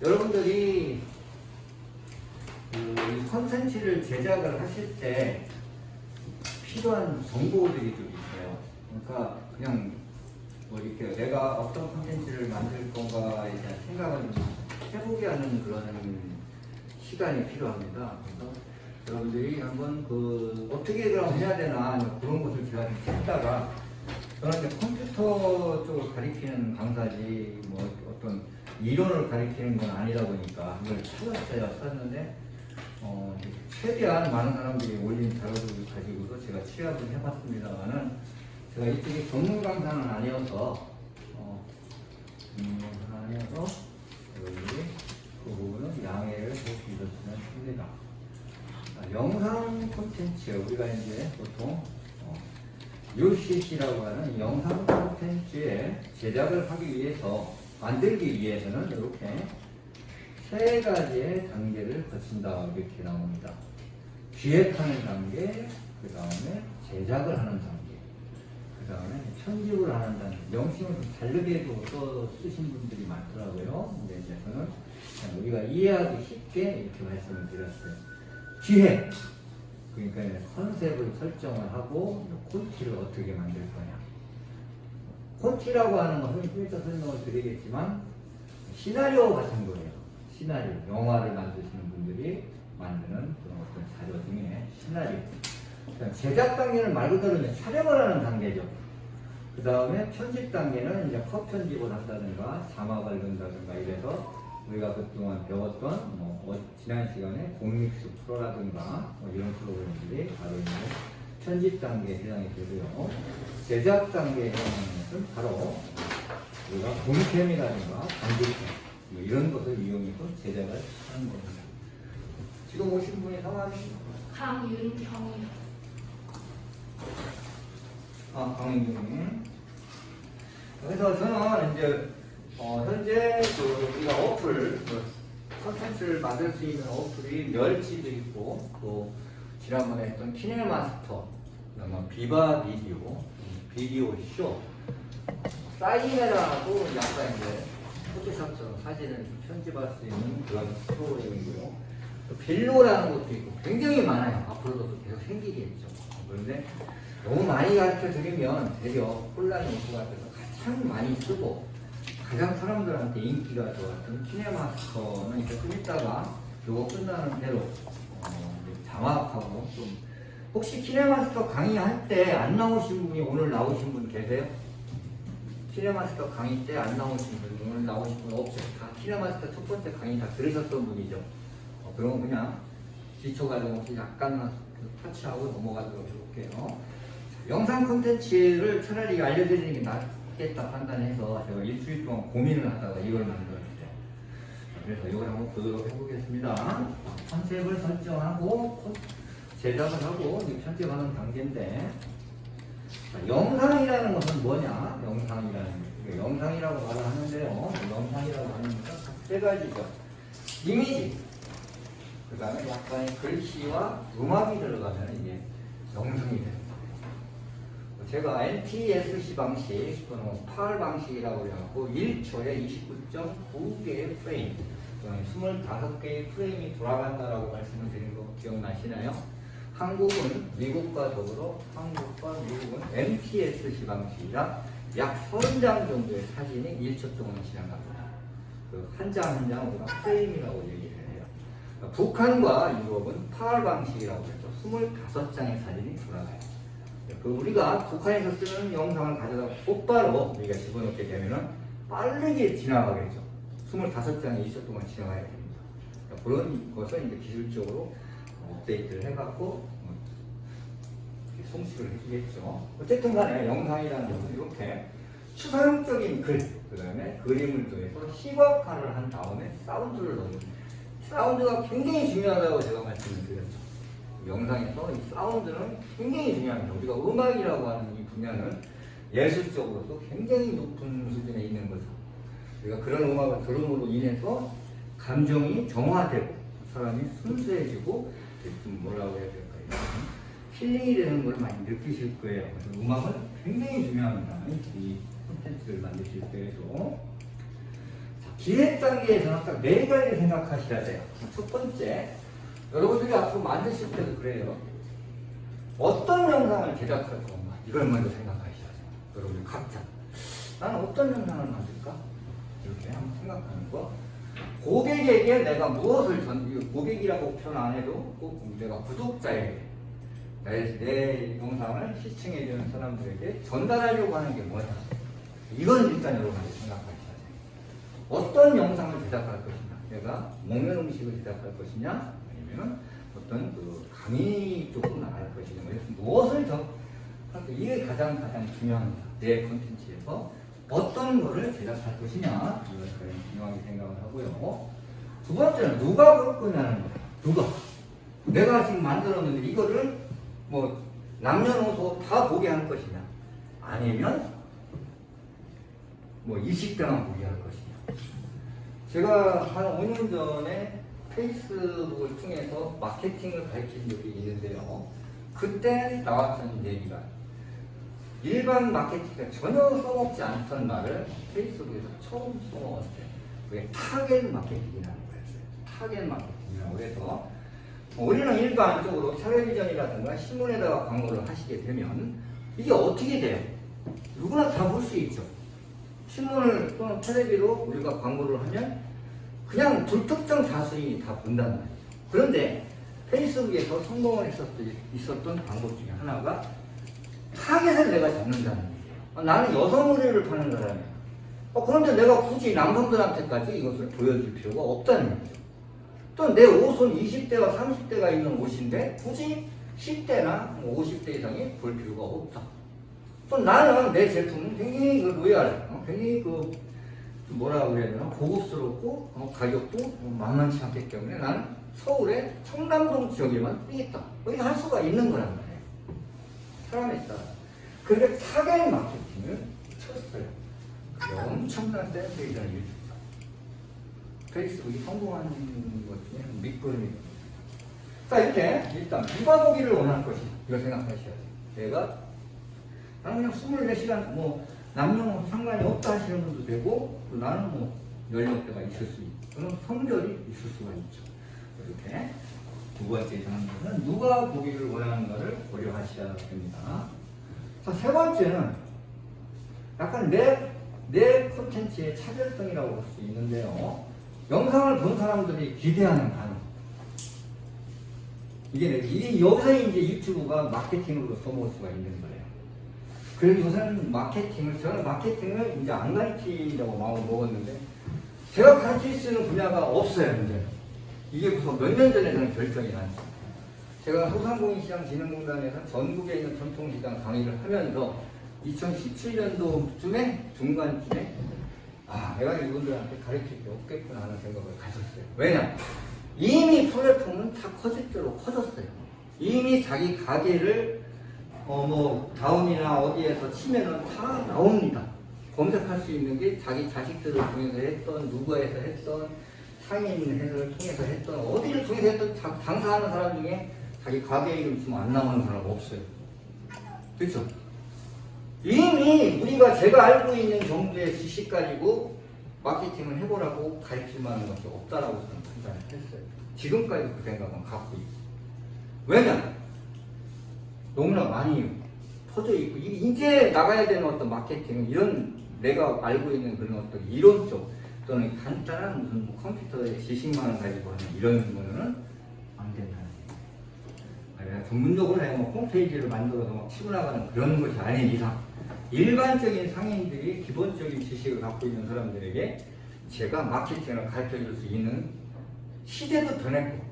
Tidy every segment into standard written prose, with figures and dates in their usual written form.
여러분들이 이 컨텐츠를 제작을 하실 때 필요한 정보들이 좀 있어요. 그러니까 그냥 뭐 이렇게 내가 어떤 컨텐츠를 만들 건가에 대한 생각을 좀 해보게 하는 그런 시간이 필요합니다. 그래서 여러분들이 한번 어떻게 그럼 해야 되나 그런 것을 제가 좀 찾다가 저는 이제 컴퓨터 쪽을 가리키는 강사지 뭐 어떤 이론을 가리키는 건 아니다 보니까 그걸 찾았는데 최대한 많은 사람들이 올린 자료들을 가지고도 제가 취합을 해봤습니다만은 제가 이쪽이 전문 강사는 아니어서 여러분들이 그 부분은 양해를 해주셨으면 합니다. 영상 콘텐츠 우리가 이제 보통 UCC라고 하는 영상 콘텐츠의 제작을 하기 위해서 만들기 위해서는 이렇게 세 가지의 단계를 거친다 이렇게 나옵니다. 기획하는 단계, 그 다음에 제작을 하는 단계, 그 다음에 편집을 하는 단계. 명칭을 좀 다르게도 쓰신 분들이 많더라고요. 근데 이제 저는 그냥 우리가 이해하기 쉽게 이렇게 말씀을 드렸어요. 기획, 그러니까 컨셉을 설정을 하고 콘티를 어떻게 만들 거냐. 콘티라고 하는 것은 좀 이따 설명을 드리겠지만 시나리오 같은 거예요. 시나리오, 영화를 만드시는 분들이 만드는 그런 어떤 자료 중에 시나리오. 제작 단계는 말 그대로 촬영을 하는 단계죠. 그 다음에 편집 단계는 이제 컷 편집을 한다든가 자막을 넣는다든가 이래서 우리가 그동안 배웠던 지난 시간에 공믹스 프로라든가 이런 프로그램들이 바로 이제 편집 단계에 해당이 되고요. 제작 단계에 해당하는 것은 바로 우리가 본캠이라든가 반디캠 이런 것을 이용해서 제작을 하는 겁니다. 지금 오신 분이 성함이? 강윤경이요. 강윤경님. 그래서 저는 이제 현재 우리가 어플 컨텐츠를 만들 수 있는 어플이 멸치도 있고 또 지난번에 했던 키네마스터, 그다음에 비바 비디오 쇼, 사이네라도 약간 이제 포토샵처럼 사진을 편집할 수 있는 그런 프로그램이고요. 빌로라는 것도 있고 굉장히 많아요. 앞으로도 계속 생기겠죠. 그런데 너무 많이 가르쳐 드리면 되려 혼란이 올 것 같아서 가장 많이 쓰고 가장 사람들한테 인기가 좋았던 키네마스터는 이제 좀 이따가 요거 끝나는 대로 자막하고 좀 혹시 키네마스터 강의할 때 안 나오신 분이 오늘 나오신 분 계세요? 키네마스터 강의 때 안 나오신 분, 오늘 나오신 분 없어요. 다 키네마스터 첫 번째 강의 다 들으셨던 분이죠. 그럼 그냥 기초 과정 없이 약간만 터치하고 넘어가도록 해볼게요. 영상 콘텐츠를 차라리 알려드리는 게 낫겠다 판단해서 제가 일주일 동안 고민을 하다가 이걸 만들었어요. 그래서 이걸 한번 보도록 해보겠습니다. 컨셉을 설정하고 제작을 하고 편집하는 단계인데 영상이라는 것은 뭐냐? 영상이라고 말을 하는데요. 영상이라고 하는 것은 세 가지죠. 이미지, 그 다음에 약간의 글씨와 음악이 들어가면 이게 영상이 됩니다. 제가 NTSC 방식 또는 PAL 방식이라고 해갖고 1초에 29.9개의 프레임, 25개의 프레임이 돌아간다라고 말씀을 드린 거 기억나시나요? 한국은 미국과 더불어 한국과 미국은 NTSC 방식이라 약 30장 정도의 사진이 1초 동안 지나갑니다. 한 장 한 장 우리가 프레임이라고 얘기를 해요. 북한과 유럽은 PAL 방식이라고 해서 25장의 사진이 돌아가요. 우리가 북한에서 쓰는 영상을 가져다 곧바로 우리가 집어넣게 되면은 빠르게 지나가겠죠. 25장이 1초 동안 지나가야 됩니다. 그런 것을 이제 기술적으로 업데이트를 해갖고 송출을 해주겠죠. 어쨌든 간에 영상이라는 것은 이렇게 추상적인 글, 그 다음에 그림을 통해서 시각화를 한 다음에 사운드를 넣는, 사운드가 굉장히 중요하다고 제가 말씀을 드렸죠. 영상에서 이 사운드는 굉장히 중요합니다. 우리가 음악이라고 하는 이 분야는 예술적으로도 굉장히 높은 수준에 있는 거죠. 우리가 그런 음악을 들음으로 인해서 감정이 정화되고 사람이 순수해지고 좀 뭐라고 해야 될까요? 힐링이 되는 걸 많이 느끼실 거예요. 그래서 음악은 굉장히 중요합니다. 이 콘텐츠를 만드실 때에도. 자, 기획 단계에서는 딱 네 가지를 생각하셔야 돼요. 첫 번째, 여러분들이 앞으로 만드실 때도 그래요. 어떤 영상을 제작할 건가? 이걸 먼저 생각하셔야 돼요. 여러분들 각자. 나는 어떤 영상을 만들까? 이렇게 한번 생각하는 거. 고객에게 내가 무엇을 고객이라고 표현 안 해도 꼭 내가 구독자에게 내 영상을 시청해주는 사람들에게 전달하려고 하는 게 뭐냐. 이건 일단 여러분들이 생각하셔야 돼요. 어떤 영상을 제작할 것이냐. 내가 먹는 음식을 제작할 것이냐. 아니면 어떤 그 강의 쪽으로 나갈 것이냐. 무엇을 이게 가장 중요합니다. 내 콘텐츠에서 어떤 거를 제작할 것이냐. 이것을 중요하게 생각을 하고요. 두 번째는 누가 볼 거냐는 거예요. 누가. 내가 지금 만들었는데 이거를 뭐 남녀노소 다 보게 할 것이냐. 아니면 뭐 20대만 보게 할 것이냐. 제가 한 5년 전에 페이스북을 통해서 마케팅을 가르친 적이 있는데요. 그때 나왔던 얘기가 일반 마케팅에 전혀 써먹지 않던 말을 페이스북에서 처음 써먹었어요. 그게 타겟 마케팅이라는 거였어요. 타겟 마케팅이라고 해서 우리는 일반적으로 텔레비전이라든가 신문에다가 광고를 하시게 되면 이게 어떻게 돼요? 누구나 다 볼 수 있죠. 신문을 또는 텔레비로 우리가 광고를 하면 그냥 불특정 다수인이 다 본단 말이에요. 그런데 페이스북에서 성공을 있었던 방법 중에 하나가 타겟을 내가 잡는다는 얘기예요. 나는 여성 의류를 파는 사람이야. 그런데 내가 굳이 남성들한테까지 이것을 보여줄 필요가 없다는 얘기죠. 또 내 옷은 20대와 30대가 입는 옷인데 굳이 10대나 50대 이상이 볼 필요가 없다. 또 나는 내 제품은 굉장히 로얄, 굉장히 뭐라 그래야 되나, 고급스럽고 가격도 만만치 않기 때문에 나는 서울의 청담동 지역에만 있다. 이렇게 할 수가 있는 거란 말이에요. 사람에 따라. 그런데 타겟 마케팅을 쳤어요. 엄청난 센세이션을 일으켰다. 페이스북이 성공하는 것 중에 밑거름입니다. 자, 이렇게 일단 누가 보기를 원할 것이냐. 이걸 생각하셔야 돼요. 내가 나는 그냥 24시간 남녀 상관이 없다 하시는 분도 되고, 또 나는 연령대가 있을 수 있고, 또는 성별이 있을 수가 있죠. 이렇게 두 번째 장면은 누가 보기를 원하는가를 고려하셔야 됩니다. 자, 세 번째는 약간 내 콘텐츠의 차별성이라고 볼 수 있는데요. 영상을 본 사람들이 기대하는 반응. 이게 여기서 이제 유튜브가 마케팅으로 써먹을 수가 있는 거예요. 그래서 요새는 저는 마케팅을 이제 안 가르치려고 마음을 먹었는데, 제가 가르칠 수 있는 분야가 없어요, 이제. 이게 무슨 몇 년 전에 저는 결정이 났죠. 제가 소상공인시장진흥공단에서 전국에 있는 전통시장 강의를 하면서 2017년도쯤에 중간쯤에 내가 이분들한테 가르칠 게 없겠구나 하는 생각을 가졌어요. 왜냐? 이미 플랫폼은 다 커질 대로 커졌어요. 이미 자기 가게를 다운이나 어디에서 치면은 다 나옵니다. 검색할 수 있는 게 자기 자식들을 통해서 했던, 누구에서 했던, 상인 해설을 통해서 했던, 어디를 통해서 했던 장사하는 사람 중에 자기 가게 이름 있으면 안 나오는 사람 없어요. 그렇죠? 이미 제가 알고 있는 정도의 지식 가지고 마케팅을 해보라고 가르칠 만한 것이 없다라고 저는 판단을 했어요. 지금까지 그 생각은 갖고 있어요. 왜냐? 너무나 많이 퍼져 있고, 이제 나가야 되는 어떤 마케팅은 이런 내가 알고 있는 그런 어떤 이론적 또는 간단한 무슨 컴퓨터의 지식만을 가지고 하는 이런 거는 안 된다는 얘기예요. 전문적으로 내가 홈페이지를 만들어서 치고 나가는 그런 것이 아닌 이상 일반적인 상인들이 기본적인 지식을 갖고 있는 사람들에게 제가 마케팅을 가르쳐 줄 수 있는 시대도 변했고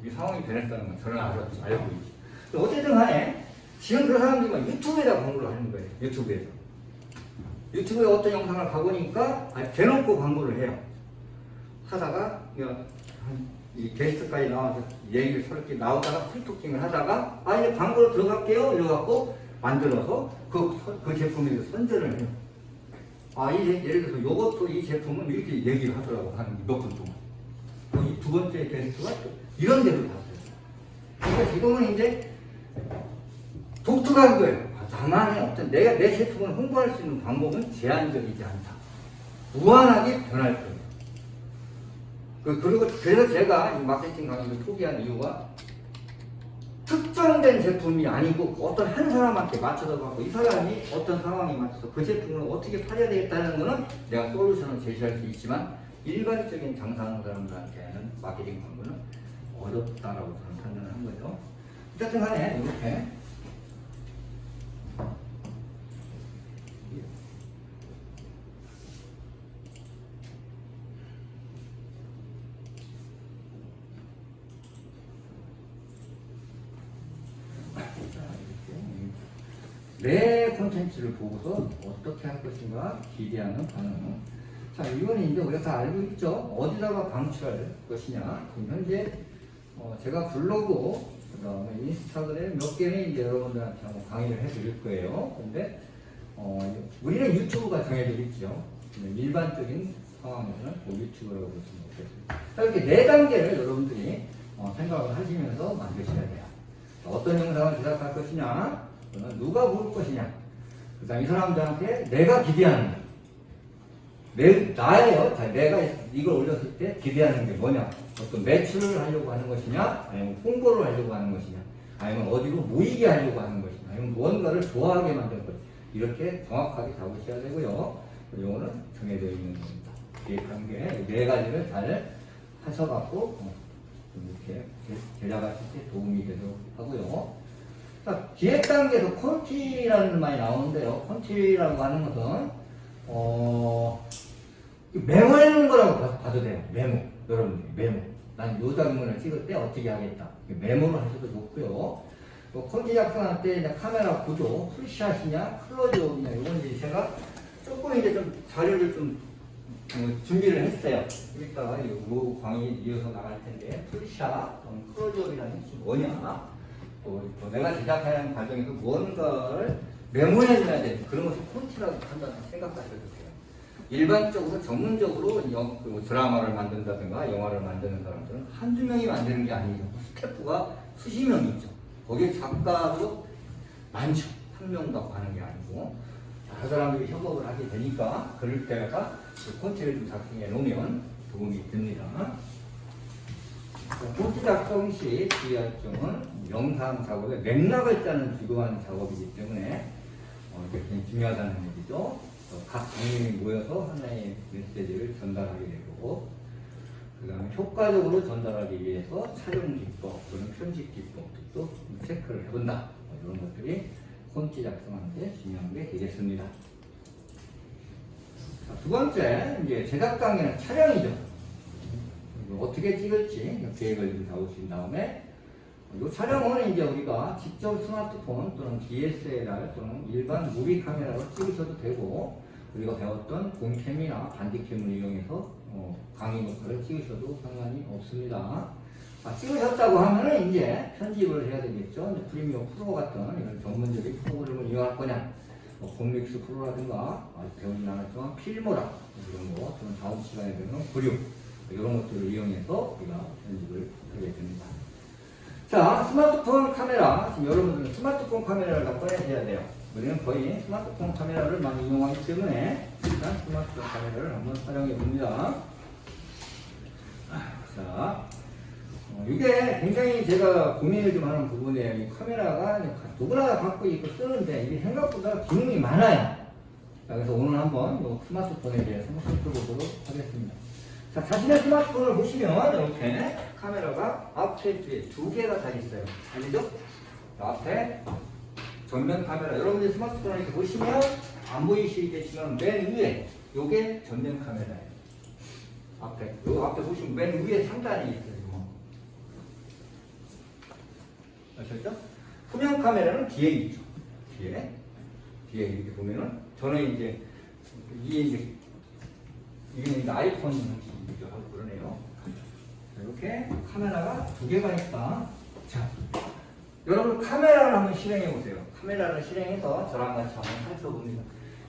이 상황이 변했다는 건 저는 알고 있죠. 어쨌든 간에 지금 그 사람들이 유튜브에다 광고를 하는 거예요. 유튜브에 어떤 영상을 가보니까 대놓고 광고를 해요. 하다가 이 게스트까지 나와서 얘기를 서럽게 나오다가 풀토킹을 하다가 이제 광고로 들어갈게요 이래갖고 만들어서 그 제품에 선전을 해요. 예를 들어서 요것도 이 제품은 이렇게 얘기를 하더라고 한 몇 분 동안. 이 두 번째 게스트가 이런 데로 갔어요. 그러니까 지금은 이제 독특한 거예요. 나만의 어떤 내 제품을 홍보할 수 있는 방법은 제한적이지 않다. 무한하게 변할 거예요. 그리고 그래서 제가 이 마케팅 강의를 포기한 이유가 특정된 제품이 아니고 어떤 한 사람한테 맞춰서 갖고 이 사람이 어떤 상황에 맞춰서 그 제품을 어떻게 팔아야 되겠다는 거는 내가 솔루션을 제시할 수 있지만 일반적인 장사하는 사람들한테는 마케팅 광고는 어렵다라고 저는 판단을 한 거죠. 어쨌든 간에 이렇게 내 콘텐츠를 보고서 어떻게 할 것인가 기대하는 반응. 자, 이거는 이제 우리가 다 알고 있죠. 어디다가 방출할 것이냐. 그럼 현재 제가 블로그, 그 다음에 인스타그램 몇 개는 이제 여러분들한테 한번 강의를 해드릴 거예요. 근데 우리는 유튜브가 정해져 있죠. 일반적인 상황에서는 유튜브라고 보시면 좋겠습니다. 자, 이렇게 네 단계를 여러분들이 생각을 하시면서 만드셔야 돼요. 자, 어떤 영상을 제작할 것이냐. 누가 볼 것이냐. 그 다음 이 사람들한테 내가 기대하는 거. 나예요. 내가 이걸 올렸을 때 기대하는 게 뭐냐. 어떤 매출을 하려고 하는 것이냐. 아니면 홍보를 하려고 하는 것이냐. 아니면 어디로 모이게 하려고 하는 것이냐. 아니면 무언가를 좋아하게 만들 것. 이렇게 정확하게 잡으셔야 되고요. 이거는 정해져 있는 겁니다. 계획한 게 네 가지를 잘 하셔갖고 이렇게 제작하실 때 도움이 되도록 하고요. 자, 기획 단계에서 콘티라는 말이 나오는데요. 콘티라고 하는 것은 메모하는 거라고 봐도 돼요. 메모. 여러분들 메모. 난 요 장면을 찍을 때 어떻게 하겠다. 메모를 하셔도 좋고요. 콘티 작성할 때 이제 카메라 구조, 풀샷이냐, 클로즈업이냐, 이건 이제 제가 조금 이제 좀 자료를 좀 준비를 했어요. 그러니까 요 강의 이어서 나갈 텐데 풀샷, 클로즈업이라는 게 뭐냐? 또 내가 제작하는 과정에서 무언가를 메모해줘야 돼. 그런 것을 콘티라고 생각하셔도 돼요. 일반적으로 전문적으로 드라마를 만든다든가 영화를 만드는 사람들은 한두 명이 만드는 게 아니죠. 스태프가 수십 명이 있죠. 거기에 작가도 많죠. 한 명도 하는 게 아니고 여러 사람들이 협업을 하게 되니까 그럴 때가 콘티를 좀 작성해 놓으면 도움이 됩니다. 콘티 작성 시 주의할 점은 영상 작업에 맥락을 짜는 주요한 작업이기 때문에 이렇게 중요하다는 얘기죠. 각 장면이 모여서 하나의 메시지를 전달하게 되고, 그 다음에 효과적으로 전달하기 위해서 촬영 기법 또는 편집 기법도 체크를 해본다. 이런 것들이 콘티 작성하는데 중요한 게 되겠습니다. 자, 두 번째, 이제 제작 단계는 촬영이죠. 어떻게 찍을지 계획을 좀 잡으신 다음에 이 촬영은 이제 우리가 직접 스마트폰 또는 DSLR 또는 일반 무비 카메라로 찍으셔도 되고 우리가 배웠던 곰캠이나 반디캠을 이용해서 강의 녹화를 찍으셔도 상관이 없습니다. 찍으셨다고 하면은 이제 편집을 해야 되겠죠. 이제 프리미어 프로 같은 이런 전문적인 프로그램을 이용할 거냐, 콤믹스 프로라든가 배우진 않았지만 필모라 이런 거, 또는 다음 시간에 되는 브류 이런 것들을 이용해서 우리가 편집을 하게 됩니다. 자, 스마트폰 카메라. 지금 여러분들은 스마트폰 카메라를 다 꺼내셔야 돼요. 우리는 거의 스마트폰 카메라를 많이 이용하기 때문에 일단 스마트폰 카메라를 한번 활용해 봅니다. 자, 이게 굉장히 제가 고민을 좀 하는 부분이에요. 이 카메라가 누구나 갖고 있고 쓰는데 이게 생각보다 기능이 많아요. 자, 그래서 오늘 한번 이 스마트폰에 대해서 한번 살펴보도록 하겠습니다. 자, 자신의 스마트폰을 보시면 이렇게 카메라가 앞에 뒤에 두 개가 다 있어요. 알죠? 앞에 전면 카메라. 여러분들 스마트폰을 이렇게 보시면 안 보이시겠지만 맨 위에 요게 전면 카메라예요. 요 앞에 보시면 맨 위에 상단에 있어요. 아셨죠? 후면 카메라는 뒤에 있죠. 뒤에 이렇게 보면은 저는 이제 이게 이제 아이폰이죠 하고 그러네요. 이렇게 카메라가 두 개가 있다. 자, 여러분 카메라를 한번 실행해 보세요. 카메라를 실행해서 저랑 같이 한번 살펴봅니다.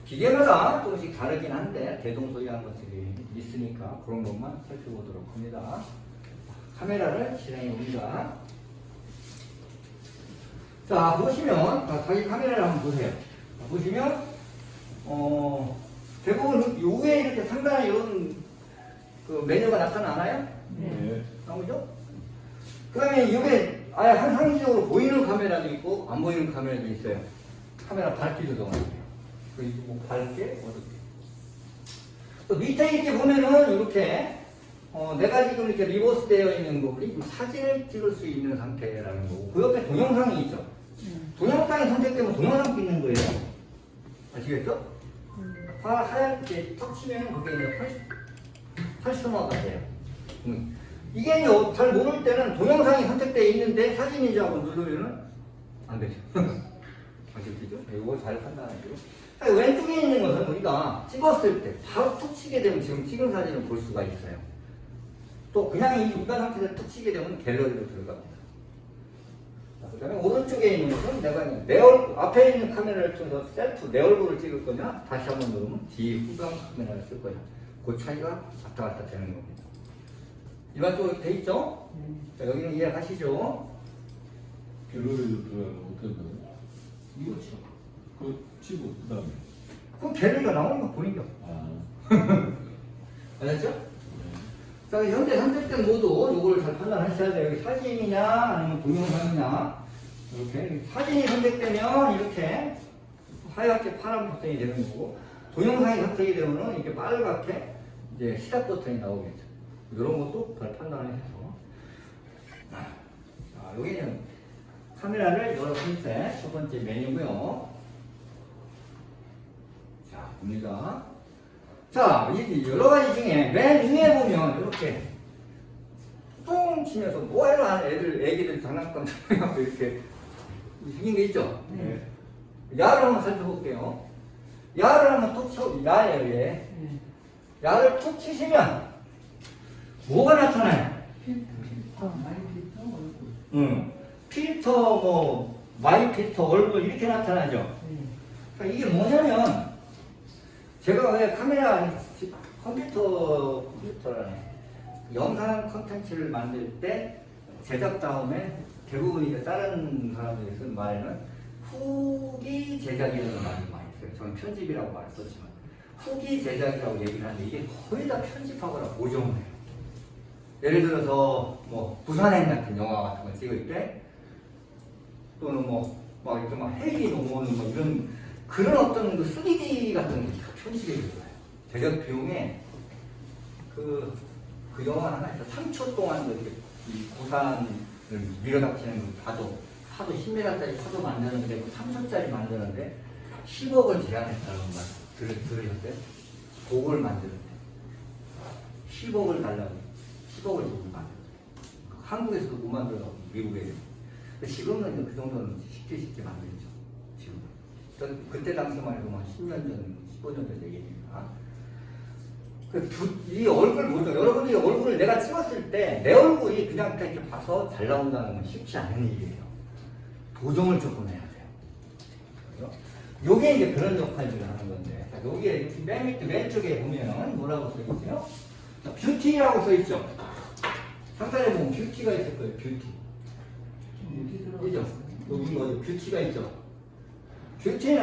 기계마다 조금씩 다르긴 한데 대동소이한 것들이 있으니까 그런 것만 살펴보도록 합니다. 카메라를 실행해 봅니다. 자, 보시면 자기 카메라를 한번 보세요. 보시면 대부분 요 위에 이렇게 상단에 이런 그 메뉴가 나타나나요? 네. 나오죠? 그 다음에 이게 아예 상시적으로 보이는 카메라도 있고 안 보이는 카메라도 있어요. 카메라 밝기 조정하는 게. 그리고 뭐 밝게, 어둡게. 또 밑에 이렇게 보면은 이렇게 내가 지금 이렇게 리버스 되어 있는 부분이 지금 사진을 찍을 수 있는 상태라는 거고 그 옆에 동영상이 있죠. 동영상이 선택되면 동영상 찍는 거예요. 아시겠죠? 하얗게 턱 치면 그게 이제 활성화가 돼요. 이게 이제 잘 모를 때는 동영상이 선택되어 있는데 사진이지 하고 누르면은 안 되죠. 아시겠죠? 이거 잘 판단하시고. 왼쪽에 있는 것은 우리가 찍었을 때 바로 툭 치게 되면 지금 찍은 사진을 볼 수가 있어요. 또 그냥 이 일반 상태에서 툭 치게 되면 갤러리로 들어갑니다. 그 다음에 오른쪽에 있는 것은 내가 내 얼굴, 앞에 있는 카메라를 통해서 셀프 내 얼굴을 찍을 거냐 다시 한번 누르면 뒤에 후방 카메라를 쓸 거냐 그 차이가 왔다 갔다 되는 겁니다. 일반적으로 돼 있죠? 자, 여기는 이해가시죠? 갤러리로 들어가면 어떻게 돼요? 이거죠. 그 치고 그 다음에 그 갤러리가 나오는 거 보이죠? 알았죠? 자, 현재 선택된 모두 이걸 잘 판단하셔야 돼요. 여기 사진이냐 아니면 동영상이냐 이렇게 사진이 선택되면 이렇게 하얗게 파란 버튼이 되는 거고 동영상이 선택이 되면은 이렇게 빨갛게 이제 시작 버튼이 나오겠죠. 이런 것도 잘 판단해서 자, 여기는 카메라를 여러 번째 첫 번째 메뉴고요. 자, 봅니다. 자, 이 여러 가지 중에 맨 위에 보면 이렇게 똥 치면서 뭐해로 하는 애기들 장난감 장난감 이렇게 생긴 게 있죠? 네. 야를 한번 살펴볼게요. 야를 한번 툭 쳐, 야예요, 얘. 야를 툭 치시면 뭐가 나타나요? 필터, 뭐, 마이 필터, 얼굴 이렇게 나타나죠? 그러니까 이게 뭐냐면 제가 왜 카메라 컴퓨터라네 영상 컨텐츠를 만들 때 제작 다음에 대부분 이제 다른 사람들이 쓰는 말에는 후기 제작이라는 말을 많이 써요. 저는 편집이라고 말을 썼지만 후기 제작이라고 얘기를 하는데 이게 거의 다 편집하거나 보정을 해요. 예를 들어서 뭐 부산행 같은 영화 같은 거 찍을 때 또는 막 이렇게 막 헬기 넘어오는 뭐 이런 그런 어떤 그 3D 같은 게 편집이 들어가요. 제작 비용에 그 영화 하나에서 3초 동안 이렇게 이 부산을 밀어닥치는 파도 10m짜리 파도 만드는데 3초짜리 만드는데 10억을 제안했다는 말 들으셨어요? 그걸 만드는데 10억을 달라고 10억을 주고 만들어요. 한국에서도 못 만들어서 미국에 지금은 그 정도는 쉽게 만들죠. 지금 그때 당시만 해도 한 10년 전, 15년 전 얘기입니다. 이 얼굴 보죠. 여러분들이 얼굴을 내가 찍었을 때 내 얼굴이 그냥 이렇게 봐서 잘 나온다는 건 쉽지 않은 일이에요. 도정을 조금 해야 돼요. 요게 이제 그런 역할들을 하는 건데, 여기에 맨 밑에 왼쪽에 보면 뭐라고 써 있어요? 뷰티라고 써 있죠. 상단에 보면 뷰티가 있을 거예요. 뷰티. 그죠? 여기 뭐 뷰티가 있죠. 뷰티는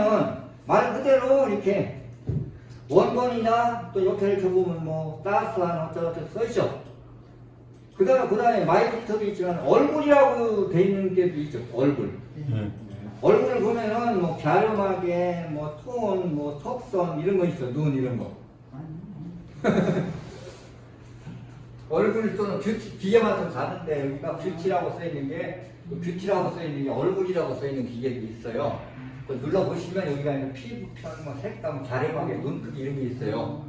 말 그대로 이렇게 원본이나 또 옆에 이렇게 보면 뭐 따스한 어쩌고저쩌고 써있죠. 그 다음에 마이크터도 있지만 얼굴이라고 돼 있는 게도 있죠. 얼굴. 얼굴을 보면은 뭐 갸름하게 뭐 톤, 뭐 턱선 이런 거 있죠. 눈 이런 거. 얼굴 또는 뷰티 기계만 좀 다른데 여기가 뷰티라고 써 있는 게 뷰티라고 써 있는 게 얼굴이라고 써 있는 기계도 있어요. 눌러 보시면 여기가 있는 피부편, 뭐 색감, 갸름하게 눈 크기 이런 게 있어요.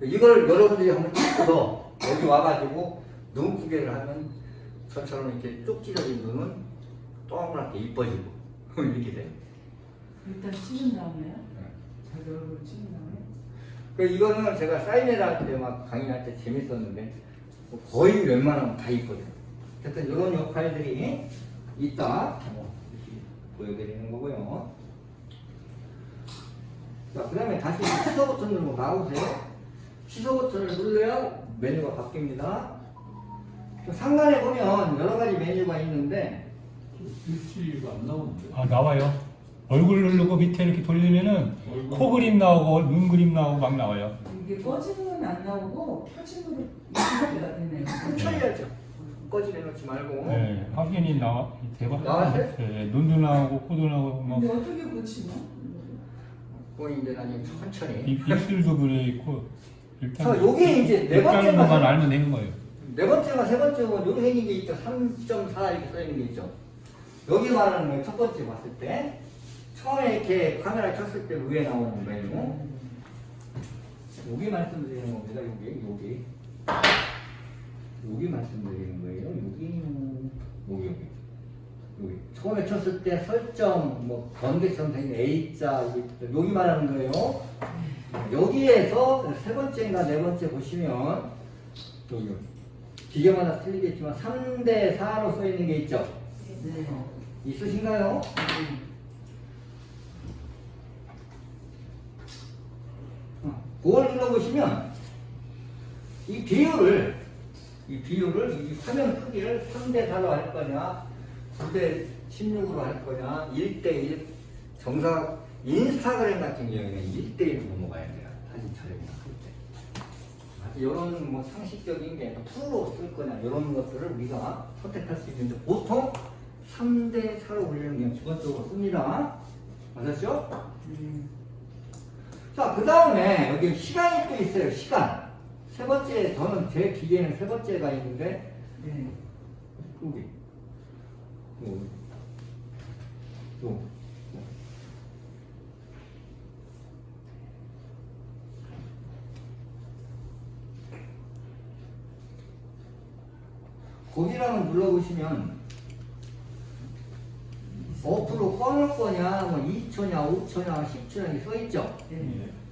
이걸 여러분들이 한번 찍어서 여기 와가지고 눈 크기를 하면 저처럼 이렇게 쭉 찢어진 눈은 동그랗게 이뻐지고 이렇게 돼요. 일단 찍은 다음에요? 자기 얼굴 찍은 다음에? 이거는 제가 사인회를 할 때 막 강의할 때 재밌었는데 거의 웬만하면 다 있거든요. 하여튼 이런 역할들이 있다. 이렇게 보여드리는 거고요. 자, 그 다음에 다시 취소 버튼 누르고 나오세요. 취소 버튼을 눌러야 메뉴가 바뀝니다. 상단에 보면 여러 가지 메뉴가 있는데 뷰티가 안 나오는데. 아 나와요. 얼굴 누르고 밑에 이렇게 돌리면은 코 그림 나오고 눈 그림 나오고 막 나와요. 이게 꺼지는 건 안 나오고 켜진 거로 이렇게가 되네요. 천천히하죠. 꺼지게 놓지 말고. 네, 화면이 대박. 나왔어요? 네, 눈도 나오고 코도 나오고 막 근데 어떻게 고치나? 그건 이제 나중에 천천히. 입술도 그래 있고 일단 자, 요게 이제 네 번째가 일단은 것만 알면 되는 거예요. 네 번째가 세 번째고 여기 생긴 게 있죠. 3.4 이렇게 써 있는 게 있죠. 여기 말하는 거예요. 첫 번째 봤을 때 처음에 이렇게 카메라 켰을 때 위에 나오는 거예요. 여기 말씀드리는 겁니다. 여기 말씀드리는 거예요. 여기 처음에 쳤을 때 설정 뭐 번개처럼 생긴 A자 여기 말하는 거예요. 여기에서 세 번째인가 네 번째 보시면 여기 기계마다 틀리겠지만 3대 4로 써 있는 게 있죠. 네. 있으신가요? 그걸 눌러보시면 이 비율을 이 화면 크기를 3대 4로 할 거냐 9대 16으로 할 거냐 1대 1 정상 인스타그램 같은 경우에는 1대 1로 넘어가야 돼요. 사진 촬영이나 할 때. 이런 뭐 상식적인 게 프로로 쓸 거냐 이런 것들을 우리가 선택할 수 있는데 보통 3대 4로 올리는 게 주관적으로 씁니다. 맞았죠? 자, 그 다음에 여기 시간이 또 있어요. 시간. 세 번째, 저는 제 기계는 세 번째가 있는데, 여기. 요. 거기랑은 눌러보시면, 어플로 꺼놓을 거냐, 뭐 2초냐, 5초냐, 10초냐 이렇게 써있죠?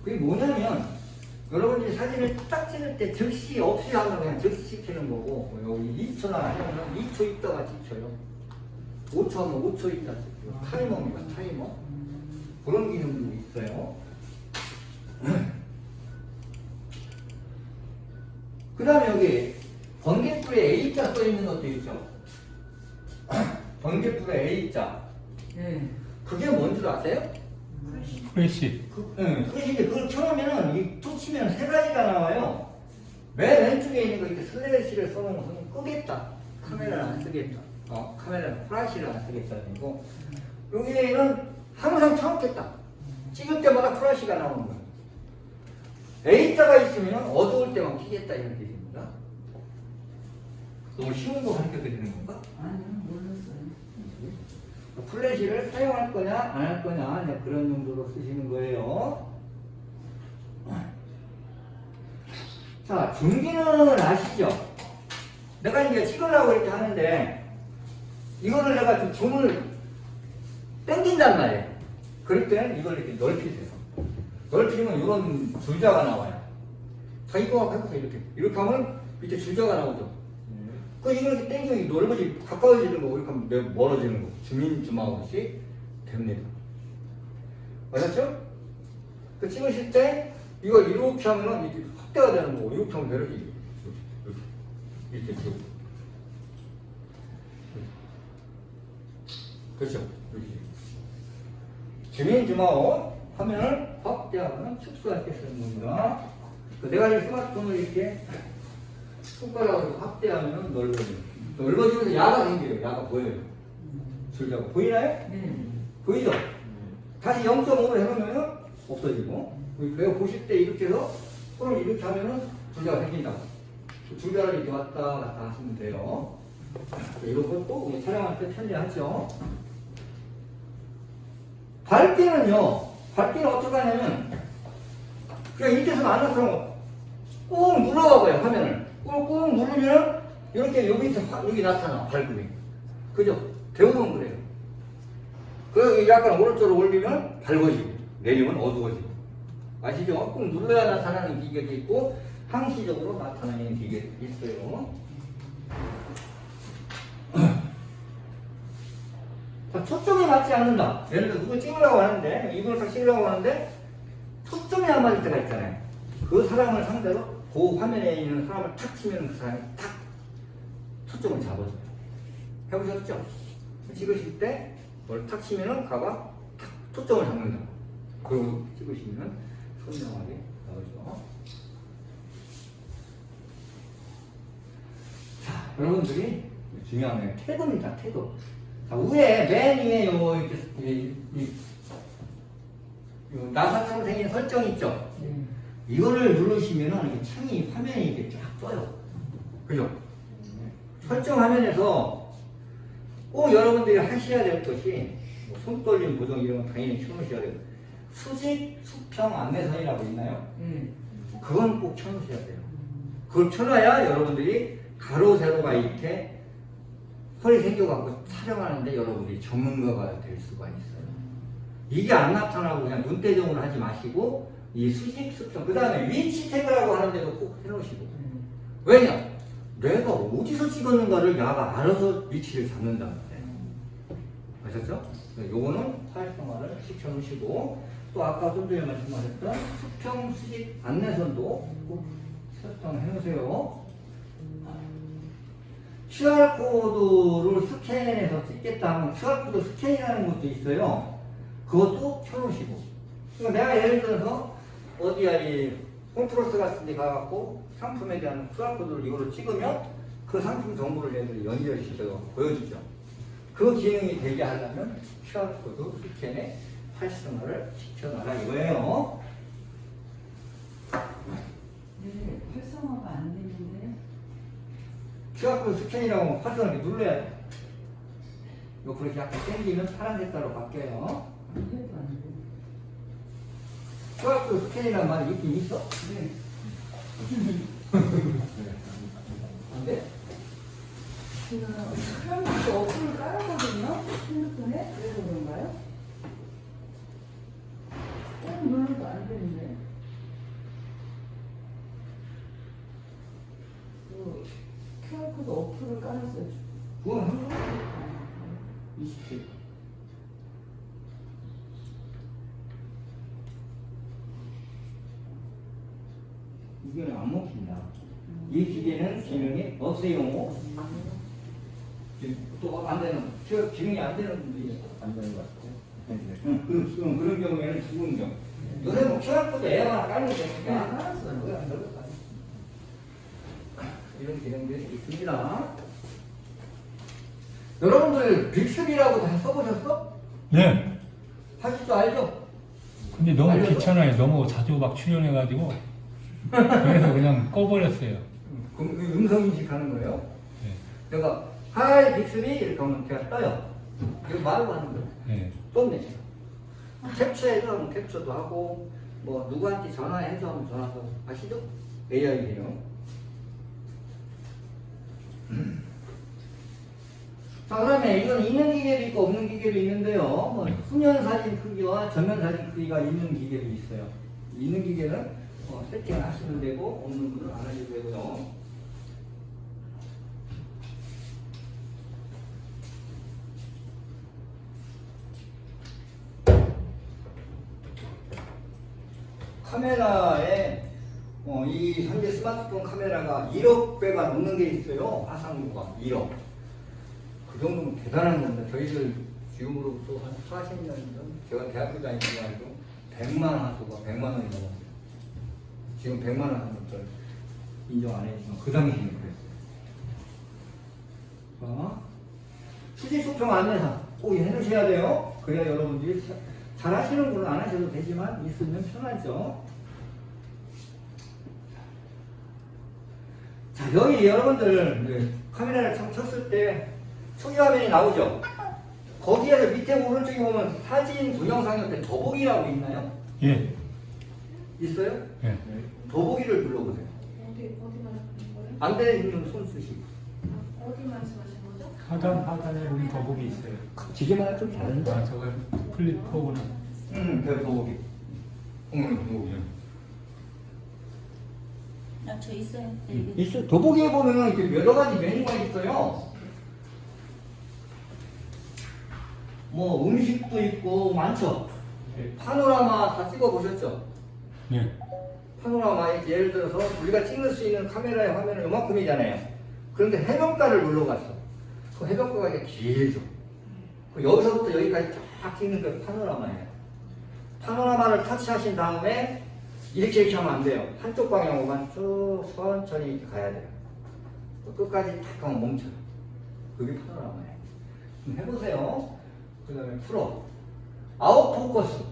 그게 뭐냐면, 여러분들이 사진을 딱 찍을 때 즉시 없이 하면 그냥 즉시 시키는 거고, 여기 2초나 하면 2초 있다가 찍혀요. 5초 하면 5초 있다 찍혀요. 타이머입니다, 타이머. 그런 기능도 있어요. 그 다음에 여기 번개불에 A자 써있는 것도 있죠? 번개불에 A자. 그게 뭔 줄 아세요? 프레시. 그것이 이제 그걸 켜놓으면은, 툭 치면 세 가지가 나와요. 맨 왼쪽에 있는 거 이렇게 슬래시를 써놓으면 끄겠다. 카메라를 안 쓰겠다. 카메라는 플래시를 안 쓰겠다는 거고. 여기에는 항상 켜놓겠다. 찍을 때마다 플래시가 나오는 거예요. A자가 있으면 어두울 때만 켜겠다 이런 뜻입니다. 너무 쉬운 거 가르쳐 드리는 건가? 아니요, 몰랐어요. 플래시를 사용할 거냐 안 할 거냐 네, 그런 용도로 쓰시는 거예요. 자, 중기는 아시죠? 내가 이제 찍으려고 이렇게 하는데 이거를 내가 좀 줌을 당긴단 말이에요. 그럴 때는 이걸 이렇게 넓히세요. 넓히면 이런 줄자가 나와요. 자, 이거 해보세요. 이렇게 하면 밑에 줄자가 나오죠. 그 이걸 이렇게 당기면 가까워지는 거고 이렇게 하면 멀어지는 거고 주민주마없이 됩니다. 맞았죠? 그 찍으실 때 이걸 이렇게 하면 이렇게 확대가 되는 거고 이렇게 하면 이렇게 되고 그렇죠? 이렇게 주민주마업 화면을 확대하거나 축소할 때 쓰는 겁니다. 내가 이 스마트폰을 이렇게 손가락으로 확대하면 넓어지면서 야가 생겨요. 야가 보여요. 줄자가 보이나요? 보이죠? 다시 0.5로 해보면 없어지고 내가 보실 때 이렇게 해서 손을 이렇게 하면은 줄자가 생긴다. 줄자를 이렇게 왔다 갔다 하시면 돼요. 이런 것도 촬영할 때 편리하죠. 밝기는 어떻게 하냐면 그냥 이때서 안 나타나고 꾹 눌러봐봐요. 화면을 꾹꾹 누르면 이렇게 여기 나타나 밝음이. 그죠? 대부분 그래요. 그 약간 오른쪽으로 올리면 밝아지고 내리면 어두워지고. 아시죠? 꾹 눌러야 나타나는 기계도 있고 항시적으로 나타나는 기계도 있어요. 초점이 맞지 않는다. 예를 들어 누구 찍으려고 하는데 이분을 딱 찍으려고 하는데 초점이 안 맞을 때가 있잖아요. 그 사람을 상대로 그 화면에 있는 사람을 탁 치면 그 사람이 탁 초점을 잡아줘요. 해보셨죠? 찍으실 때 뭘 탁 치면은 가가 탁 초점을 잡는다. 그리고 찍으시면 선명하게 나오죠. 자, 여러분들이 중요한 건 태도입니다. 태도. 자, 위에 맨 위에 요 나사처럼 생긴 설정 있죠? 이거를 누르시면은 이게 창이 화면이 이렇게 쫙 떠요. 그죠? 설정 화면에서 꼭 여러분들이 하셔야 될 것이 뭐 손떨림 보정 이런 거 당연히 켜놓으셔야 돼요. 수직 수평 안내선이라고 있나요? 그건 꼭 켜놓으셔야 돼요. 그걸 켜놔야 여러분들이 가로 세로가 이렇게 털이 생겨갖고 촬영하는데 여러분들이 전문가가 될 수가 있어요. 이게 안 나타나고 그냥 눈대중으로 하지 마시고 이 수직 수평 그 다음에 위치 태그라고 하는데도 꼭 해놓으시고. 왜냐? 내가 어디서 찍었는가를 야가 알아서 위치를 잡는다는 거예요. 아셨죠? 요거는 활성화를 시켜놓으시고 또 아까 좀 전에 말씀하셨던 수평 수직 안내선도 꼭 설정해놓으세요. QR코드를 스캔해서 찍겠다 하면 QR코드 스캔이라는 것도 있어요. 그것도 켜놓으시고. 그러니까 내가 예를 들어서 어디야 이 홈플러스 같은 데 가갖고 상품에 대한 QR코드를 이거로 찍으면 그 상품 정보를 얘들이 연결시켜서 보여주죠. 그 기능이 되게 하려면 QR코드 스캔에 활성화를 시켜놔라 이거예요. 네, 활성화가 안 되는데. QR코드 스캔이라고 활성화를 눌러야 돼. 요 그렇게 약간 당기면 파란 색깔로 바뀌어요. 해도 안 돼. QR코드 스캔이라는 말이 있긴 있어? 네. 안 돼? 지금 크롬부터 어플을 깔았거든요. 핸드폰에. 그래서 그런가요? 눌러도 안 되는데. 그 QR코드 어플을 깔았어요. 그건 한 번? 27. 이거는 안 먹힌다. 이 기계는 기능이 없어요. 또 안 되는, 기능이 안 되는 분들이 안 되는 것 같아요. 그런 경우에는 죽은 경우. 요새 뭐 QR코드 앱 하나 깔면 되니까. 깔았어요. 그거 안 들어가. 이런 기능들이 있습니다. 여러분들 빅스비라고 다 써보셨어? 네. 하실 줄 알죠? 근데 너무 알려줘? 귀찮아요. 너무 자주 막 출연해가지고 그래서 그냥 꺼버렸어요. 그럼 음성 인식하는 거예요? 네. 내가 하이 빅스비 이렇게 하면 걔가 떠요. 이거 말로 하는 거예요. 네. 떴네. 캡처해서 하면 캡처도 하고 뭐 누구한테 전화해서 하면 전화도 아시죠? AI예요. 자, 그다음에 이건 있는 기계도 있고 없는 기계도 있는데요. 뭐 후면 사진 크기와 전면 사진 크기가 있는 기계도 있어요. 있는 기계는 세팅을 하시면 되고 없는 거는 안 하셔도 되고요. 카메라에 이 현재 스마트폰 카메라가 1억 배가 넘는 게 있어요. 화상도가 1억. 그 정도면 대단한 겁니다. 저희들 지금으로부터 한 40년 전 제가 대학교 다닐 때만 해도 100만 화소가 100만 원이 넘었어요. 지금 100만 원 하는 것들 인정 안 해주지만 그 당시에는 그랬어요. 수직 수평 안내사 꼭 해놓으셔야 돼요. 그래야 여러분들이 잘 하시는 분은 안 하셔도 되지만 있으면 편하죠. 자, 여기 여러분들 카메라를 켰을 때 초기 화면이 나오죠? 거기에서 밑에 오른쪽에 보면 사진 동영상 옆에 더보기라고 있나요? 예. 있어요? 예. 더보기를 눌러보세요. 어디 말하는 거예요? 안 되는 손 쓰시고. 어디 말씀하시는 거죠? 하단에 우리 거북이 있어요. 기계마다 좀 다른데? 아, 저거 플립퍼구나. 그 더보기. 더보기. 저 있어요. 있어. 더보기에 보면 이렇게 여러 가지 메뉴가 있어요. 뭐 음식도 있고 많죠. 네. 파노라마 다 찍어 보셨죠? 네. 파노라마에 예를 들어서 우리가 찍을 수 있는 카메라의 화면은 요만큼이잖아요. 그런데 해변가를 눌러갔어. 그 해변가가 이게 길죠. 그 여기서부터 여기까지 쫙 찍는 게 파노라마예요. 파노라마를 터치하신 다음에 이렇게 하면 안 돼요. 한쪽 방향으로만 쭉 천천히 이렇게 가야 돼요. 또 끝까지 탁 하면 멈춰요. 그게 파노라마예요. 좀 해보세요. 그 다음에 풀어. 아웃 포커스.